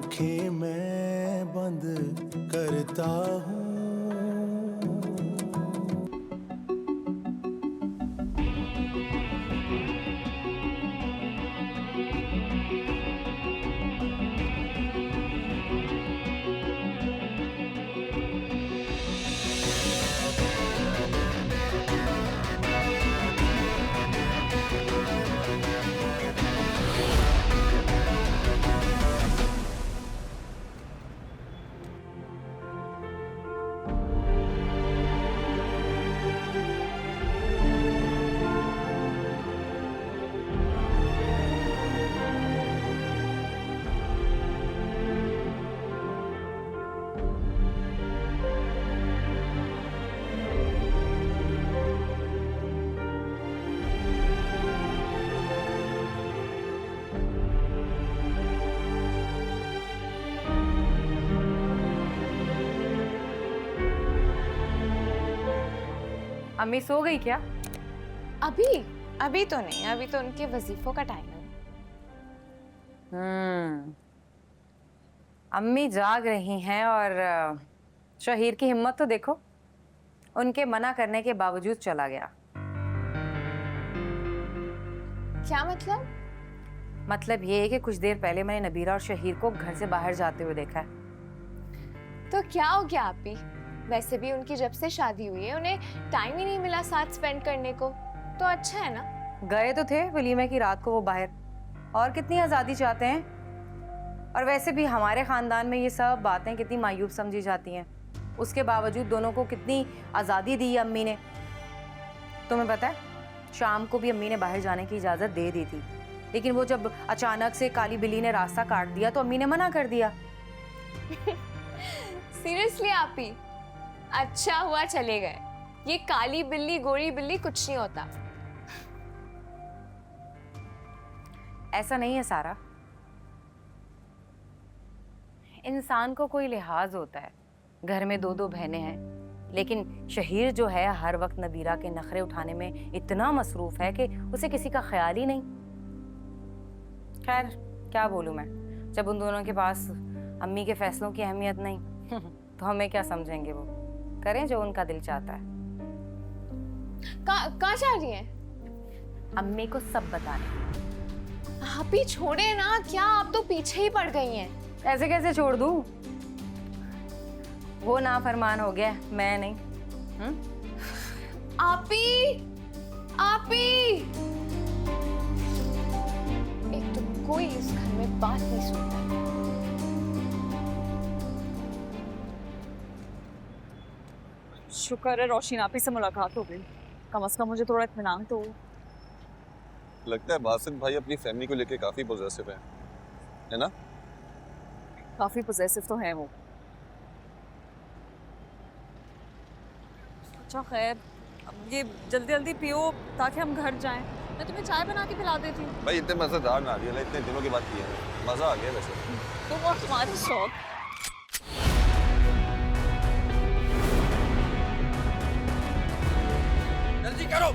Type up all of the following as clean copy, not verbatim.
आंखें मैं बंद करता हूँ। अम्मी सो गई क्या? अभी अभी तो नहीं, अभी तो उनके वजीफों का टाइम है। अम्मी जाग रही हैं और शहीर की हिम्मत तो देखो, उनके मना करने के बावजूद चला गया। क्या मतलब? मतलब ये है कि कुछ देर पहले मैंने नबीरा और शहीर को घर से बाहर जाते हुए देखा है। तो क्या हो गया आपी? वैसे भी उनकी जब से शादी हुई है उन्हें टाइम ही नहीं मिला साथ स्पेंड करने को, तो अच्छा है ना। गए तो थे वलीमे की रात को वो बाहर, और कितनी आज़ादी चाहते हैं। और वैसे भी हमारे ख़ानदान में ये सब बातें कितनी मायूब समझी जाती हैं। उसके बावजूद दोनों को कितनी आज़ादी दी है अम्मी ने। तुम्हें पता है, शाम को भी अम्मी ने बाहर जाने की इजाज़त दे दी थी, लेकिन वो जब अचानक से काली बिल्ली ने रास्ता काट दिया तो अम्मी ने मना कर दिया। सीरियसली आपी? अच्छा हुआ चले गए। ये काली बिल्ली गोरी बिल्ली कुछ नहीं होता। ऐसा नहीं है सारा, इंसान को कोई लिहाज होता है। घर में 2-2 बहनें हैं, लेकिन शहीर जो है हर वक्त नबीरा के नखरे उठाने में इतना मसरूफ है कि उसे किसी का ख्याल ही नहीं। खैर क्या बोलूं मैं, जब उन दोनों के पास अम्मी के फैसलों की अहमियत नहीं तो हमें क्या समझेंगे। वो करें जो उनका दिल चाहता है। कहाँ जा रही हैं? अम्मी को सब बताने। आपी छोड़े ना, क्या आप तो पीछे ही पड़ गई हैं। ऐसे कैसे छोड़ दूं? वो नाफरमान हो गया, मैं नहीं। आपी आपी, एक तो कोई इस घर में बात नहीं सुनता। शुक्र है रोशनी आपी से मुलाकात हो गई, कम से कम मुझे थोड़ा इत्मीनान तो। लगता है बासित भाई अपनी फैमिली को लेके काफी पॉजिटिव है ना? काफी पॉजेसिव तो है वो। अच्छा खैर, अब ये जल्दी जल्दी पियो ताकि हम घर जाएं। मैं तुम्हें चाय बना के पिला देती हूँ। भाई इतने मजेदार नारियल है, इतने दिनों के बाद पिया है, मजा आ गया वैसे। तुम और तुम्हारी शौक। जल्दी करो।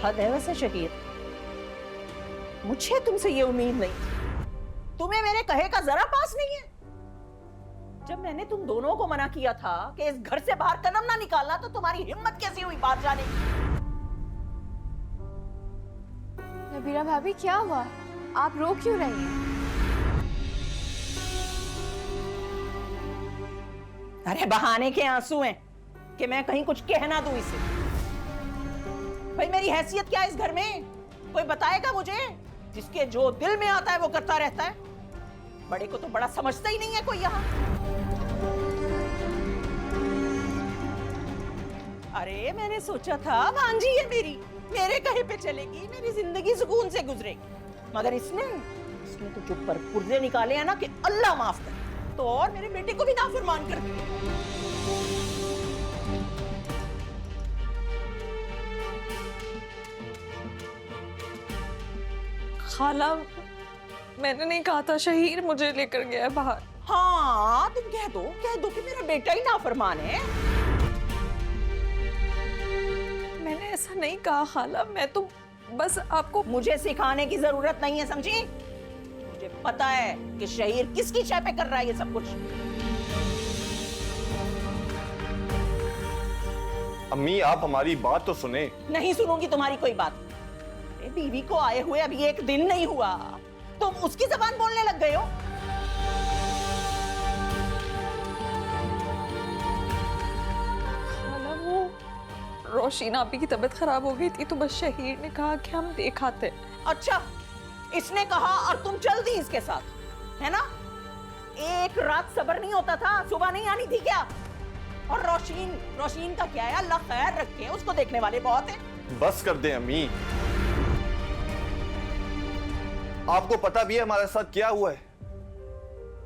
हद है वैसे शहीद, मुझे तुमसे ये उम्मीद नहीं थी। तुम्हें मेरे कहे का जरा पास नहीं है। जब मैंने तुम दोनों को मना किया था कि इस घर से बाहर कदम ना निकालना, तो तुम्हारी हिम्मत कैसी हुई बाहर जाने की? नबीरा भाभी क्या हुआ, आप रो क्यों रही हैं? अरे बहाने के आंसू हैं कि मैं कहीं कुछ कह ना दूं इसे। भाई मेरी हैसियत क्या है इस घर में, कोई बताएगा मुझे? जिसके जो दिल में आता है वो करता रहता है। बड़े को तो बड़ा समझता ही नहीं है कोई यहाँ। अरे मैंने सोचा था भांजी है मेरी, मेरे कहे पे चलेगी, मेरी जिंदगी सुकून से गुजरेगी। मगर इसने तो जो पर पुर्जे निकाले हैं ना कि अल्लाह माफ करे, तो और मेरे बेटे को भी नाफरमान कर दिया। खाला, मैंने नहीं कहा था, शहीर मुझे लेकर गया है बाहर। हाँ तुम कह दो कि मेरा बेटा ही नाफरमान है। मैंने ऐसा नहीं कहा खाला, मैं तो बस आपको। मुझे सिखाने की जरूरत नहीं है, समझी? मुझे पता है कि शहीर किसकी चाय पे कर रहा है ये सब कुछ। अम्मी आप हमारी बात तो सुने। नहीं सुनूंगी तुम्हारी कोई बात। अरे बीवी को आए हुए अभी एक दिन नहीं हुआ, तुम उसकी जबान बोलने लग गए हो। खाला, वो रोशीना आपी की तबीयत खराब हो गई थी, तो बस शहीर ने कहा कि हम देख आते। अच्छा, इसने कहा और तुम चल दी इसके साथ, है ना? एक रात सब्र नहीं होता था, सुबह नहीं आनी थी क्या? और रोशीन का क्या है, अल्लाह खैर रखे, उसको देखने वाले बहुत हैं। बस कर दे अम्मी, आपको पता भी है हमारे साथ क्या हुआ है?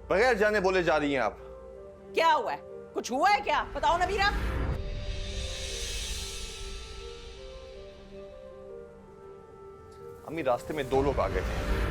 बगैर जाने बोले जा रही हैं आप। क्या हुआ है? कुछ हुआ है क्या? बताओ नबीरा। अम्मी रास्ते में 2 लोग आ गए थे।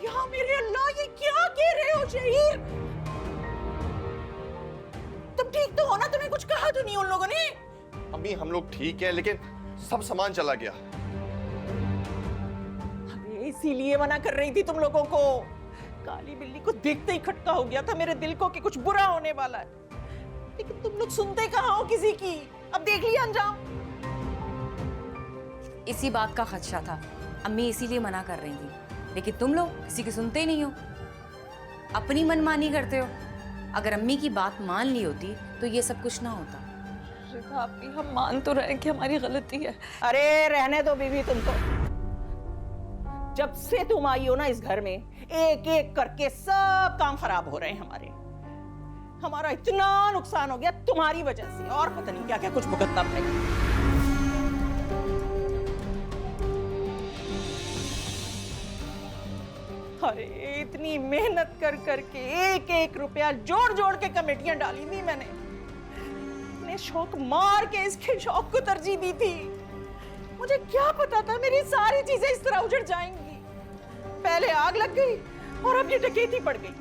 या मेरे अल्लाह, ये क्या कह रहे हो शहीर? तुम ठीक तो हो ना? तुम्हें कुछ कहा तो नहीं उन लोगों ने? अम्मी हम लोग ठीक हैं, लेकिन सब सामान चला गया। अरे इसीलिए मना कर रही थी तुम लोगों को। काली बिल्ली को देखते ही खटका हो गया था मेरे दिल को कि कुछ बुरा होने वाला है, लेकिन तुम लोग सुनते कहाँ हो किसी की। अब देख लिया अंजाम। इसी बात का खदशा था, अम्मी इसीलिए मना कर रही थी, लेकिन तुम लोग किसी की सुनते ही नहीं हो, अपनी मनमानी करते हो। अगर अम्मी की बात मान ली होती तो ये सब कुछ ना होता। रिदा आपी, हम मान तो रहे कि हमारी गलती है। अरे रहने दो बीवी, तुम तो जब से तुम आई हो ना इस घर में, एक एक करके सब काम खराब हो रहे हैं हमारे। हमारा इतना नुकसान हो गया तुम्हारी वजह से, और पता नहीं क्या क्या कुछ भुगतना पड़ेगा। अरे इतनी मेहनत कर करके एक एक रुपया जोड़ जोड़ के कमेटियां डाली थी मैंने। अपने शौक मार के इसके शौक को तरजीह दी थी। मुझे क्या पता था मेरी सारी चीजें इस तरह उजड़ जाएंगी। पहले आग लग गई और अब ये डकैती पड़ गई।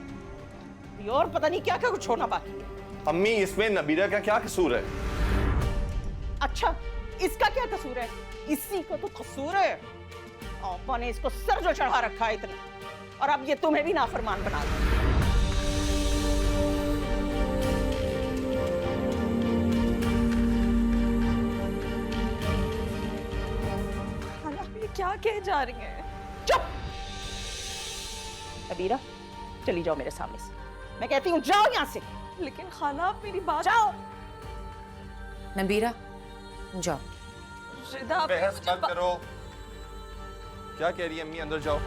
अभी और पता नहीं क्या क्या कुछ होना बाकी है। अम्मी इसमें नबीरा का क्या कसूर है? अच्छा, इसका क्या कसूर है? इसी का तो कसूर है। आपा ने इसको सर जो चढ़ा रखा है इतना, और अब ये तुम्हें भी नाफरमान बना दिया। क्या कह जा रही हैं? चुप! नबीरा, चली जाओ मेरे सामने से। मैं कहती हूँ जाओ यहाँ से। लेकिन खाला, आप मेरी बात। जाओ। नबीरा जाओ। रिदा आपी, बहस मत करो। क्या कह रही है अम्मी? अंदर जाओ।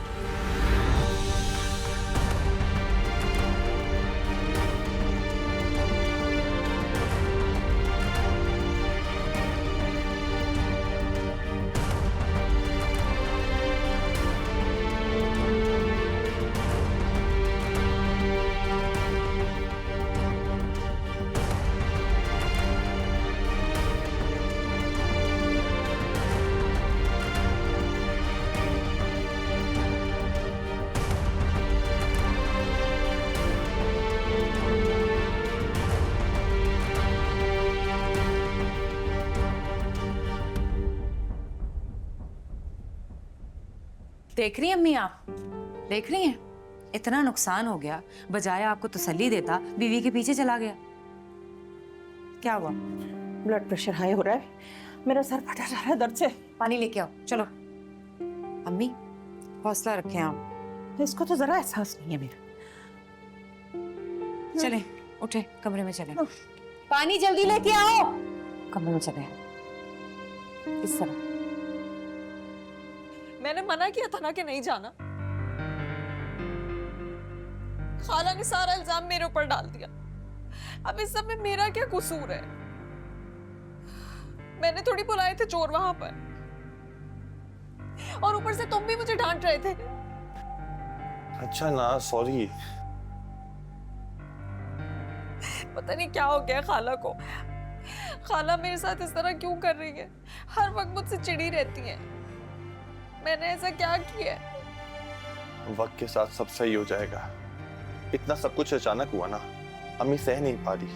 देख रही हैं अम्मी, आप देख रही हैं इतना नुकसान हो गया, बजाय आपको तसल्ली देता बीवी के पीछे चला गया। क्या हुआ? ब्लड प्रेशर हाई हो रहा है, मेरा सर फटा जा रहा है दर्द से। पानी लेके आओ, चलो। अम्मी हौसला रखें आप, इसको तो जरा एहसास नहीं है मेरा। चले उठे, कमरे में चले। पानी जल्दी लेके आओ, कमरे में चले। इस तरह मैंने मना किया था ना कि नहीं जाना। खाला ने सारा इल्जाम मेरे ऊपर डाल दिया। अब इस सब में मेरा क्या कसूर है? मैंने थोड़ी बुलाए थे चोर वहां पर, और ऊपर से तुम भी मुझे डांट रहे थे। अच्छा ना, सॉरी। पता नहीं क्या हो गया खाला को। खाला मेरे साथ इस तरह क्यों कर रही है? हर वक्त मुझसे चिड़ी रहती है। मैंने ऐसा क्या किया? वक्त के साथ सब सही हो जाएगा। इतना सब कुछ अचानक हुआ ना, अम्मी सह नहीं पा रही।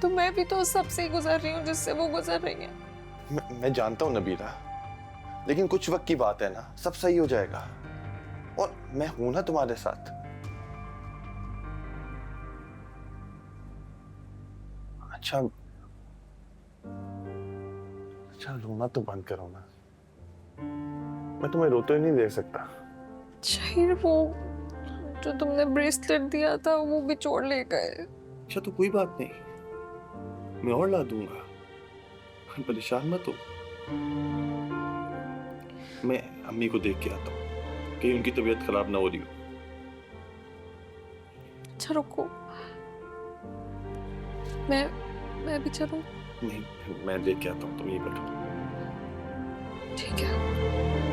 तो मैं भी तो उस सब से ही गुजर रही हूँ जिससे वो गुजर रही है। मैं जानता हूँ नबीरा, लेकिन कुछ वक्त की बात है ना, सब सही हो जाएगा। और मैं हूं ना तुम्हारे साथ। अच्छा रोना तो बंद करो ना, मैं तुम्हें रोते हुए नहीं देख सकता। शाहिर, वो जो तुमने ब्रेसलेट दिया था वो भी चोर ले गए। अच्छा तो कोई बात नहीं, मैं और ला दूंगा, परेशान मत हो। मैं अम्मी को देख के आता हूँ, कहीं उनकी तबीयत खराब ना हो रही हो। अच्छा रुको, मैं भी चलूं? नहीं, मैं देख के आता हूँ, तुम यहीं बैठो। ठीक है।